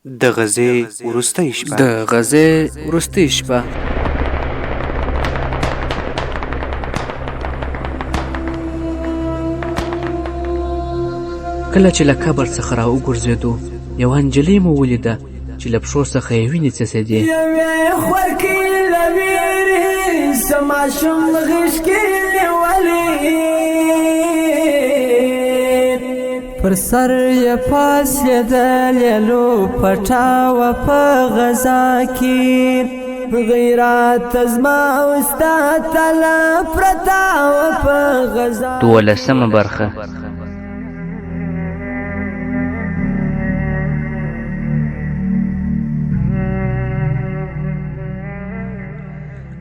د غزې وروستۍ شپه. کله چې له قبر څخه را وګرځېدو، یوه نجلۍ مو ولیده چې له پښو څخه یې وینې څڅېدې. یوې خور کې له ویرې څه ماشوم غېږ کې نیولې، پر سر یې پاڅېدلې لو پټه وه په غذا کې، غیرت زما او ستا تله پرته وه په غذا. 12مه برخه.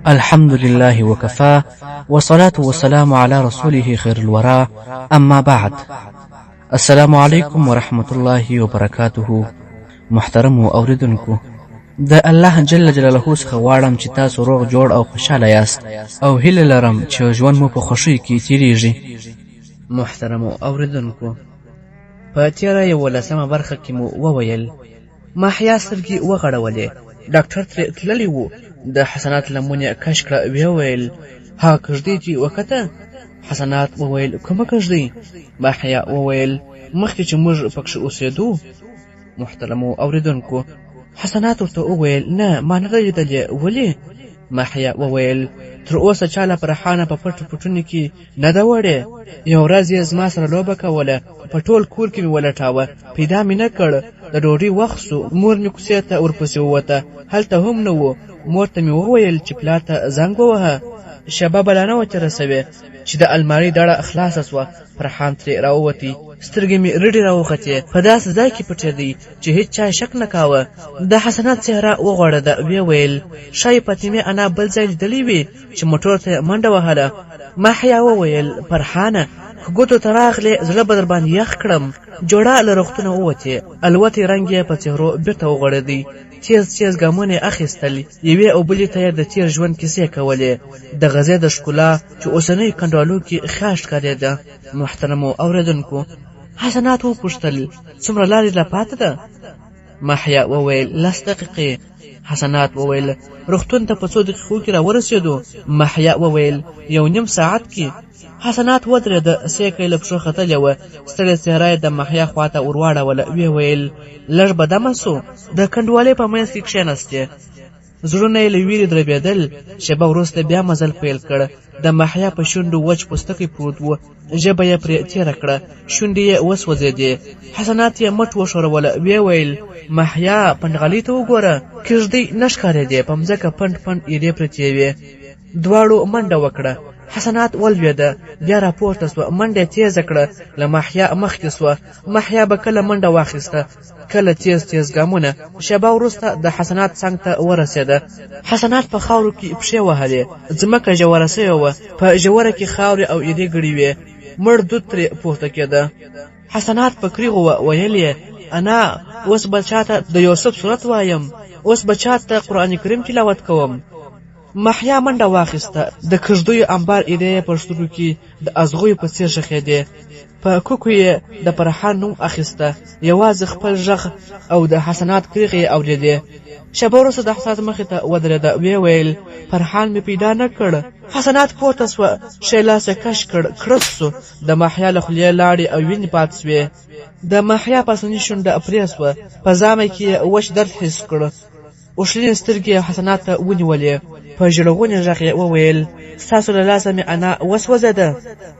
الحمد لله وكفى والصلاة والسلام على رسوله خير الورى، أما بعد. السلام علیکم ورحمة الله وبرکاته. محترم اوریدونکو، د الله جل جلاله څخه غواړم چې تاسو روغ جوړ او خوشاله یاست، او هیله لرم چې ژوند مو په خوښۍ کې تیریږي. محترم اوریدونکو، په تیره 11مه برخه کې مو وویل ماحیا سترګې وغړولې، ډاکټر ترې تللی و، د حسنات لمونې کش کړه، ویې ویل هغه کږدۍ چې وکته. حسنات وویل کومه کږدۍ؟ ماحیا وویل مخکې چې موږ پکښې اوسېدو. محترمو اوریدونکو، حسنات ورته وویل نه، ما نه ده لیدلې. ولې؟ ماحیا وویل تر اوسه چا له فرحانه په پټو پټونو کې نه ده وړې. یو ورځ یې زما سره لوبه کوله، په ټول کور کې مې ولټاوه، پیدا مې نه کړ. د ډوډۍ وخت سو، مور مې کوڅې ته ورپسې ووته، هلته هم نه و. مور ته مې وویل چې پلار ته زنګ ووهه. شبه بلا نه وه تېره سوې چې د المارۍ دړه خلاصه سوه، فرحان ترې راووتی، سترګې مې رډې راوختې، په داسې ځای کې پټېدی چې هېڅ چا شک نه کاوه. د حسنات څهره وغوړېده، ویې ویل ښایي فاطمې انا بل ځای لیدلی وي چې موټر ته منډه وهله. ماحیا وویل فرحانه که ګوتو ته راغلې زړه به در باندې یخ کړم. جوړه له روغتونه ووتې، الوتې رنګ یې په څهرو بېرته وغوړېدی. تیز تیز ګامونه یې اخیستل، یوې او بلې ته یې د تېر ژوند کیسې کولې، د غزې د ښکلا چې اوسنیو کنډوالو کې ښه ښکارېده. محترمو اوریدونکو، حسنات وپوښتل څومره لارې لا پاته ده؟ ماحیا وویل 10 دقیقې. حسنات وویل روغتون ته په 2 دقیقو کې راورسېدو. ماحیا وویل 1.5 ساعت کې. حسنات ودرېده، سیکه یې له پښو ختلې وه، ستړې څهره یې د ماحیا خواته ورواړوله، ویې ویل لږ به دمه سو. د کنډوالۍ په منځ کې کښېناستې، زړونه یې له ویرې دربېدل. شېبه وروسته بیا مزل پیل کړ. د ماحیا په شونډو وچ پوستکی پروت و، ژبه یې پرې تېره کړه، شونډې یې وسوځېدې. حسنات یې مټ وښوروله، ویې ویل ماحیا پنډغالۍ ته وګوره. کږدۍ نه ښکارېدې، په مځکه پنډ پنډ ایرې پرتې وې. دواړو منډه وکړه. حسنات ولوېده، بیا راپورته سوه، منډه یې تیزه کړه، له ماحیا مخکې سوه. ماحیا به کله منډه واخیسته، کله تیز تیز ګامونه. شېبه وروسته د حسنات څنګ ته ورسېده. حسنات په خاورو کې پښې وهلې، ځمکه ژوره سوې وه، په ژوره کې خاورې او ایرې ګړې وې، مړ دود ترې پورته کېده. حسنات په کریغو ویل یې انا اوس به چاته د یوسف صورت وایم، اوس به چاته قرآن کریم تلاوت کوم. ماحیا منډه واخیسته، د کږدیو انبار ایرې پر سترګو کې د ازغیو په څېر ښخېدې. په کوکو یې د فرحان نوم اخیسته، یوازې خپل غږ او د حسنات کریغې یې اورېدې. شېبه وروسته د حسنات مخې ته ودرېده، ویې ویل فرحان مې پیدا نه کړ. حسنات پورته سوه، ښی لاس یې کش کړ، کړس سو، د ماحیا له خولې لاړې او وینې پاتې سوې. د ماحیا پاسنۍ شونډه پرې سوه، په زامه کې یې وچ درد حس کړ. اوښلنې سترګې حسنات ته ونیولې، په ژړغوني غږ یې وویل ستاسو له لاسه مې انا وسوځېده.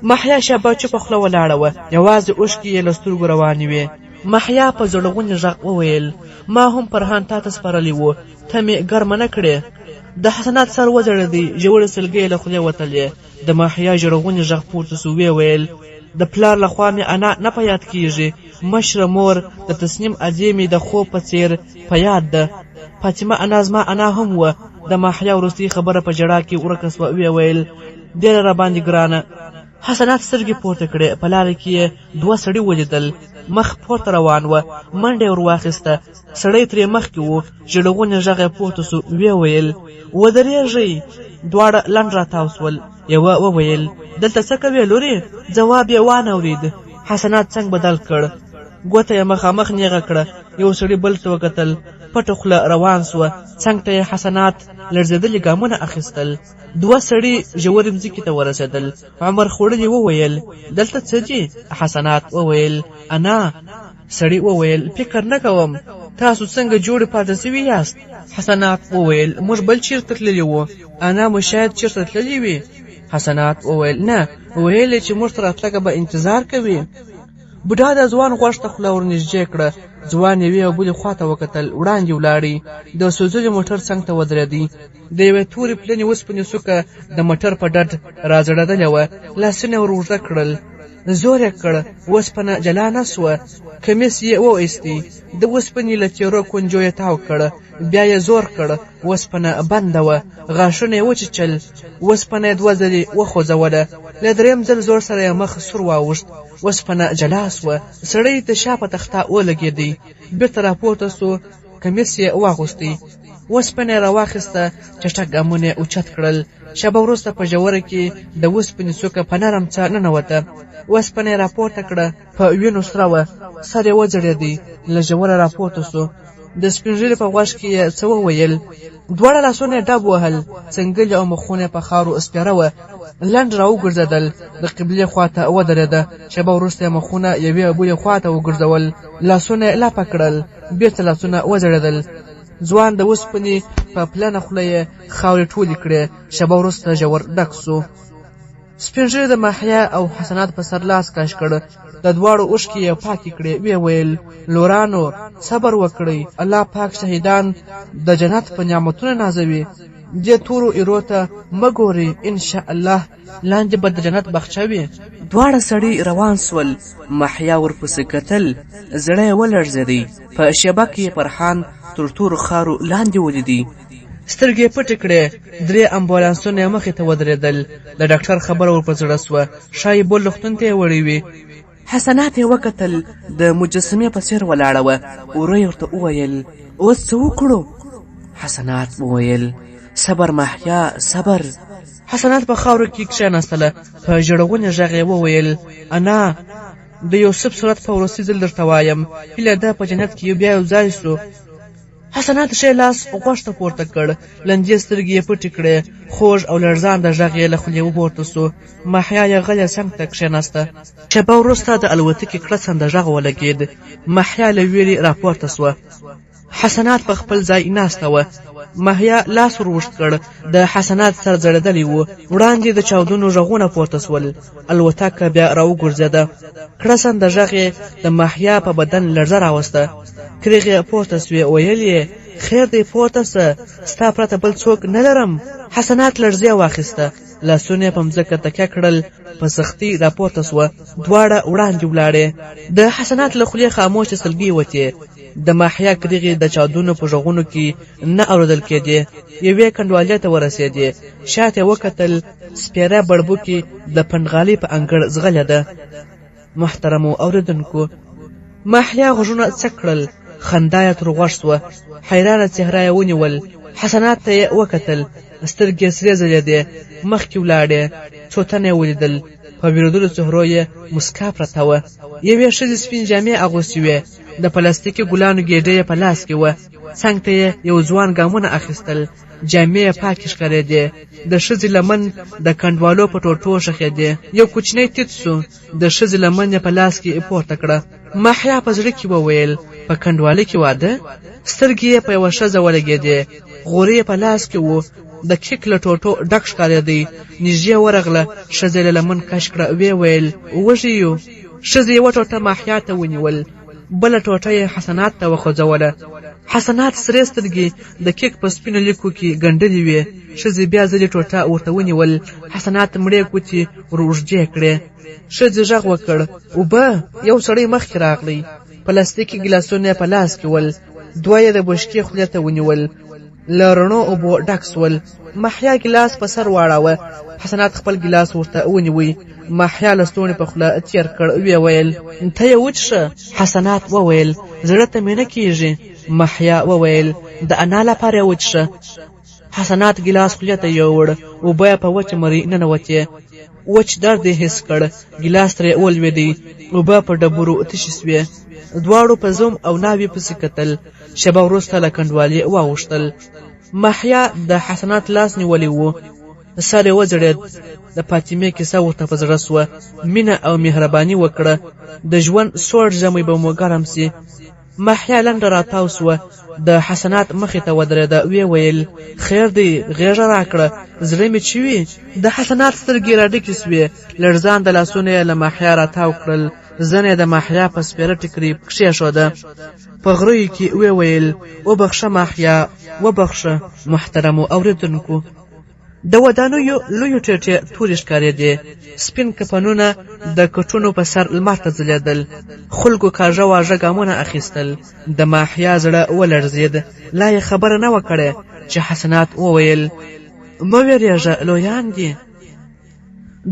ماحیا شېبه چوپه خوله ولاړه وه، یوازې اوښکې یې له سترګو روانې وې. ماحیا په زړغوني غږ وویل ما هم فرحان تا ته سپارلی و، ته مې ګرمه نه کړې. د حسنات سر وځړېدی، ژورې سلګۍ یې له خولې وتلې. د ماحیا ژړغوني غږ پورته سو، ویې ویل د پلار له خوا مې انا نه په یاد کېږي، مشره مور د تسنیم ادې مې د خوب په څېر په یاد ده. فاطمه انا زما انا هم وه. د ماحیا وروستۍ خبره په ژړا کې ورکه سوه، ویې ویل ډېره راباندې ګرانه. حسنات سترګې پورته کړې، په لاره کې یې 2 سړي ولیدل، مخ پورته روان وه. منډه یې ور واخیسته، سړی ترې مخکې و، ژړغونی غږ یې پورته سو، ویې ویل ودرېږئ. دواړه لنډ راتاو سول. یوه وویل دلته څه کوې لورې؟ ځواب یې وانه اورېد. حسنات څنګ بدل کړ، ګوته یې مخامخ نیغه کړه، یو سړي بل ته وکتل، پټه خوله روان سوه، څنګ ته یې حسنات لړزېدلي ګامونه اخیستل. 2 سړي ژورې مځکې ته ورسېدل. عمر خوړلي وویل دلته څه دي؟ حسنات وویل انا. سړي وویل فکر نه کوم، تاسو څنګه جوړې پاتې سوي یاست؟ حسنات وویل موږ بل چیرته تللي وو، انا مو شاید چیرته تللي وي. حسنات وویل نه، ویل چې موږ تر راتلګه به انتظار کوي. بوډا د ځوان غوږ ته خوله ورنږدې کړه. ځوان یوې او بلې خواته وکتل، وړاندې ولاړې، د سوځلي موټر څنګ ته ودرېدی. د یوې تورې پلنې اوسپنې څوکه د موټر په ډډ راځړېدلې وه. لاسونه ور اوږده کړل، زور یې کړ، اوسپنه جلا نه سوه. کمیس یې وایستی، د اوسپنې له تیرو کونجو یې تاو کړ، بیا یې زور کړ، اوسپنه بنده وه. غاښونه یې وچیچل، اوسپنه یې 2 ځلې وخوځوله. له 3م ځل زور سره یې مخ سور واوښت، اوسپنه جلا سوه. سړی د شا په تخته ولګېدی، بېرته راپورته سو، کمیس یې واغوستی، اوسپنه یې راواخیسته، چټک ګامونه یې اوچت کړل. شېبه وروسته په ژوره کې د اوسپنې څوکه په نرم څا ننوته. اوسپنه یې راپورته کړه، په وینو سره وه، سر یې وځړېدی، له ژوره راپورته سو. د سپین ږیري په غوږ کې یې څه وویل. 2 لاسونه یې ډب وهل، څنګلې او مخونه په خاورو سپېره وه. لنډ راوګرځېدل، د قبلې خواته ودرېده. شېبه وروسته یې مخونه یوې او بلې خواته وګرځول، لاسونه یې لاپه کړل، بېرته لاسونه وځړېدل. ځوان د اوسپنې په پلنه خوله یې خاورې ټولې کړې. شېبه وروسته ژور ډک سو. سپین ږیري د ماحیا او حسنات په سر لاس کش کړ، د دواړو اوښکې یې پاکې کړې. ویې ویل لورانو صبر وکړئ، الله پاک شهیدان د جنت په نعمتونو نازوي. دې تورو ایرو ته مه ګورئ، انشاء الله لاندې به د جنت بخچه وي. 2 سړي روان سول. ماحیا ورپسې کتل، زړه یې ولړزېدی. په شېبه کې فرحان تر تورو خارو لاندې ولیدی. سترګې پټې کړې. 3 امبولانسونه یې مخې ته ودرېدل. د ډاکټر خبره ورپه زړه سوه، ښایي بل روغتون ته یې وړی وي. حسنات یې وکتل، د مجسمې په څېر ولاړه وه. ورو یې ورته وویل اوس څه وکړو؟ حسنات وویل صبر ماحیا صبر. حسنات په خاورو کې کښېناستله. په ژړغوني غږ یې وویل انا، د یوسف صورت په وروستي ځل درته وایم، هیله ده په جنت کې بیا یو ځای سو. حسنات ښی لاس غوږ ته پورته کړ، لندې سترګې یې پټې کړې. خوږ او لړزانده غږ یې له خولې وپورته سو. ماحیا یې غلې څنګ ته کښېناسته. شېبه وروسته د الوتکې کړڅنده غږ ولګېد. ماحیا له ویرې راپورته سوه. حسنات په خپل ځای ناسته وه. ماحیا لاس ور اوږد کړ، د حسنات سر ځړېدلی و. وړاندې د چاودنو غږونه پورته سول. الوتکه بیا راوګرځېده. کړڅنده غږ یې د ماحیا په بدن لړزه راوسته. کریغ یې پورته سوې، ویل یې خیر دی پورته سه، ستا پرته بل څوک نه لرم. حسنات لړزې واخیسته، لاسونه یې په مځکه تکیه کړل، په سختي راپورته سوه. 2 وړاندې ولاړې. د حسنات له خولې خاموشه سلګۍ وتې. د ماحیا کریغې د چاودنو په غږونو کې نه اورېدل کېدې. یوې کنډوالې ته ورسېدې. شاته یې وکتل، سپېره بړبوکې د پنډغالۍ په انګړ ځغلې ده. محترمو اوریدونکو، ماحیا غوږونه څک کړل، خندا یې تر غوږ سوه. حیرانه څهره یې ونیول. حسنات ته یې وکتل، سترګې سرې ځلېدې، مخکې ولاړې. څو تنه یې ولیدل، په بیرودلو څهرو یې مسکا پرته وه. یوې ښځې سپین جامې اغوستې وې، د پلاستیکي ګلانو ګېډۍ یې په لاس کې وه. څنګ ته یې یو ځوان ګامونه اخیستل، جامې یې پاکې ښکارېدې. د ښځې لمن د کنډوالو په ټوټو ښخېدې. یو کوچنی تیت سو، د ښځې لمن یې په لاس کې پورته کړه. ماحیا په زړه کې وویل په کنډوالۍ کې واده؟ سترګې یې په یوه ښځه ولګېدې، غوری یې په لاس کې و، د کیک له ټوټو ډک ښکارېدی. نږدې ورغله، ښځه یې له لمن کش کړه، ویې ویل وږي یو. ښځې یوه ټوټه ماحیا ته ونیول، بله ټوټه یې حسنات ته وخوځوله. حسنات سرې سترګې د کیک په سپینو لیکو کې ګنډلې وې. ښځې بیا ځلې ټوټه ورته ونیول. حسنات مړې ګوتې ور اوږدې کړې. ښځې غږ وکړ اوبه. یو سړی مخکې راغلی، پلاستیکي ګیلاسونه یې په لاس کې ول. 2 یې د بشکې خولې ته ونیول، له رڼو اوبو ډک سول. ماحیا ګیلاس په سر واړاوه. حسنات خپل ګیلاس ورته ونیوی. ماحیا لستوڼي په خوله تیر کړ، ویې ویل ته یې وچښه. حسنات وویل زړه ته مې نه کېږي. ماحیا وویل د انا لپاره یې وچښه. حسنات ګیلاس خولې ته یووړ، اوبه یې په وچه مرۍ ننوتې. وچ درد یې حس کړ، ګیلاس ترې ولوېدی، اوبه په ډبرو تشې سوې. دواړو په زوم او ناوې پسې کتل. شېبه وروسته له کنډوالې واوښتل. ماحیا د حسنات لاس نیولی و، سر یې وځړېد. د فاطمې کیسه ورته په زړه سوه. مینه او مهرباني وکړه، د ژوند سوړ ژمی به مو ګرم سي. ماحیا لنډه راتاو سوه، د حسنات مخې ته ودرېده. ویې ویل خیر دی، غېږه راکړه، زړه مې چې وي. د حسنات سترګې راډکې سوې، لړزانده لاسونه یې له ماحیا راتاو کړل. زنه یې د ماحیا په سپېره ټیکري کښېښوده. په غریو کې ویې ویل وبخښه ماحیا، وبخښه محترمو اورېدونکو. د ودانیو لویو ټیټې تورې ښکارېدې. سپین کفنونه د کټونو په سر لمر ته ځلېدل. خلکو کاږه واږه ګامونه اخیستل. د ماحیا زړه ولړزېد. لا یې خبره نه وه کړې چې حسنات وویل مه وېرېږه، لویان دي.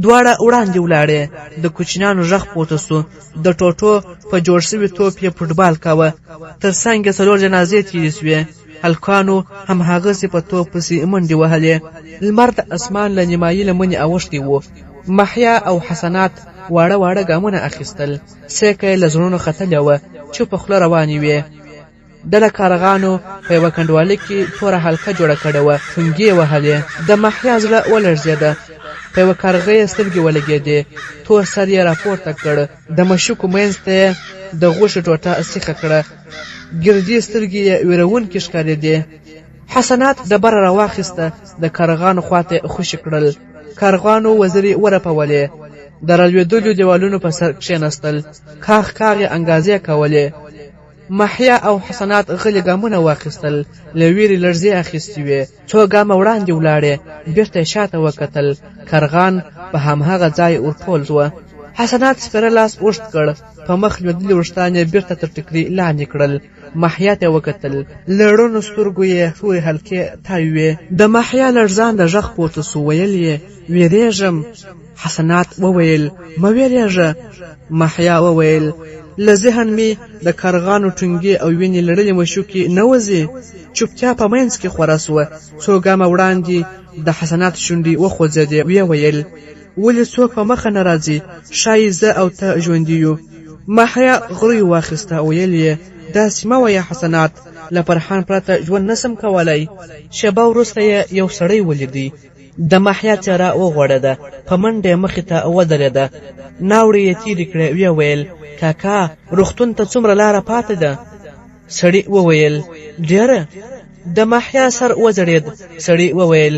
دواړه وړاندې ولاړې. د کوچنیانو غږ پورته سو. د ټوټو په جوړ سوي توپ یې فوټبال کاوه. تر څنګ یې 4 جنازې تېرې سوې. هلکانو هم هغسې په توپ پسې منډې وهلې. لمر د اسمان له نیمایي لمنې اوښتی و. ماحیا او حسنات واړه واړه ګامونه اخیستل. سیکه یې له زړونو ختلې وه، چوپه خوله روانې وې. د له کارغانو په یوه کنډوالې کې توره حلقه جوړه کړې وه، ټونګې یې وهلې. د ماحیا زړه ولړزېده. په یوه کارغه یې سترګې ولګېدې. تور سر یې راپورته کړ. د مشوکو منځ ته یې د غوښې ټوټه سیخه کړه. ګردې سترګې یې ویرونکې ښکارېدې. حسنات ډبره راواخیسته، د کارغانو خواته یې خوشې کړل. کارغانو وزرې ورپولې. د رالوېدلو دیوالونو په سر کښېنستل. کاغ کاغ یې انګازې کولې. ماحیا او حسنات غلي ګامونه واخیستل. له ویرې لړزې اخیستې وې. 2 ګامه وړاندې ولاړې. بېرته یې شاته وکتل. کارغان په همهغه ځای ورټول وه. حسنات سپېره لاس اوږد کړ. په مخ لوېدلي وریښتان یې بېرته تر ټیکري لاندې کړل. ماحیا ته یې وکتل. له رڼو سترګو یې تورې حلقې تاوې وې. د ماحیا لړزانده غږ پورته سو. ویل یې وېرېږم. حسنات وویل مه وېرېږه. ماحیا وویل له ذهن مې د کارغانو ټونګې او وینې لړلې مشوکې نه وځي. چوپتیا په منځ کې خوره سوه. 2 ګامه وړاندې د حسنات شونډې وخوځېدې. ویې ویل ولې څوک په مخه نه راځي؟ ښایي زه او ته ژوندي یو. ماحیا غری واخیسته. ویل یې داسې مه وایه حسنات، له فرحان پرته ژوند نسم کولی. شېبه وروسته یې یو سړی ولیدی. د ماحیا څېره وغوړېده. په منډه یې مخې ته ودرېده. ناوړې یې تېرې کړې. ویې ویل کاکا، روغتون ته څومره لاره پاتې ده؟ سړي وویل ډېره. د ماحیا سر وځړېد. سړي وویل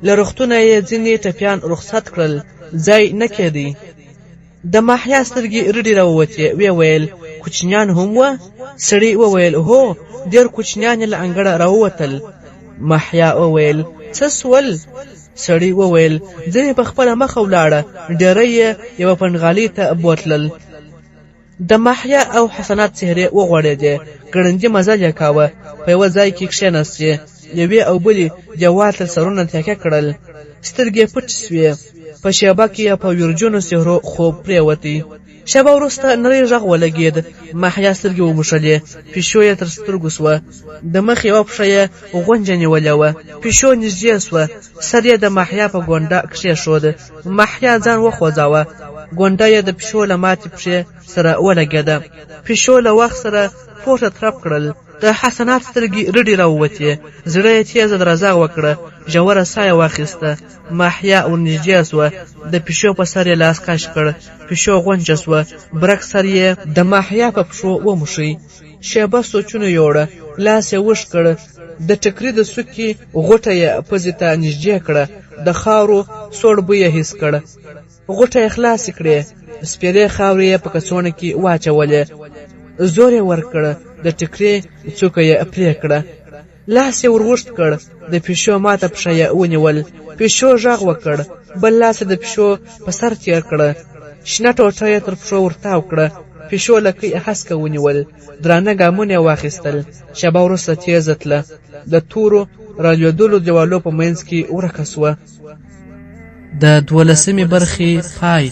له روغتونه یې ځینې ټپیان رخصت کړل، ځای نه کېدی. د ماحیا سترګې رډې راووتې. ویې ویل کوچنیان هم وه؟ سړي وویل هو، ډېر کوچنیان یې له انګړه راووتل. ماحیا وویل څه سول؟ سړي وویل ځینې په خپله مخه ولاړه، ډېری یې یوه پنډغالۍ ته بوتلل. د ماحیا او حسنات څهرې وغوړېدې. ګړندي مزل یې کاوه. په یوه ځای کې کښېناستې. یوې او بلې دیوال ته سرونه تکیه کړل. سترګې پټې سوې. په شېبه کې یې په ویرجنو څهرو خوب پرېوتی. شېبه وروسته نری غږ ولګېد. ماحیا سترګې وموښلې. پیشو یې تر سترګو سوه. د مخ یوه پښه یې غونجه نیولې وه. پیشو نږدې سوه. سر یې د ماحیا په ګونډه کښېښود. ماحیا ځان وخوځاوه. ګونډه یې د پیشو له ماتې پښې سره ولګېده. پیشو له وخت سره پورته ترپ کړل. د حسنات سترګې رډې راووتې. زړه یې تېزه درزا وکړه. ژوره ساه یې واخیسته. ماحیا ورنږدې سوه. د پیشو په سر یې لاس کش کړ. پیشو غونجه سوه. برک سر یې د ماحیا په پښو وموښی. شېبه سوچونه یوړه. لاس یې وښ کړ. د ټکري د څوکې غوټه یې پزې ته نږدې کړه. د خاورو سوړ بوی یې حس کړ. غوټه یې خلاصې کړې. سپېرې خاورې یې په کڅوړه کې واچولې. زور یې ورکړ. د ټکري څوکه یې پرې کړه. لاس یې وروږد کړ. د پیشو ماته پښه یې ونیول. پیشو غږ وکړ. بل لاس یې د پیشو په سر تېر کړه. شنه ټوټه یې تر پښو ورتاو کړه. پیشو لکۍ هسکه ونیول. درانه ګامونه یې واخیستل. شېبه وروسته تېزه تله. د تورو رالوېدلو دیوالو په منځ کې ورکه سوه. د 12مې برخې پای.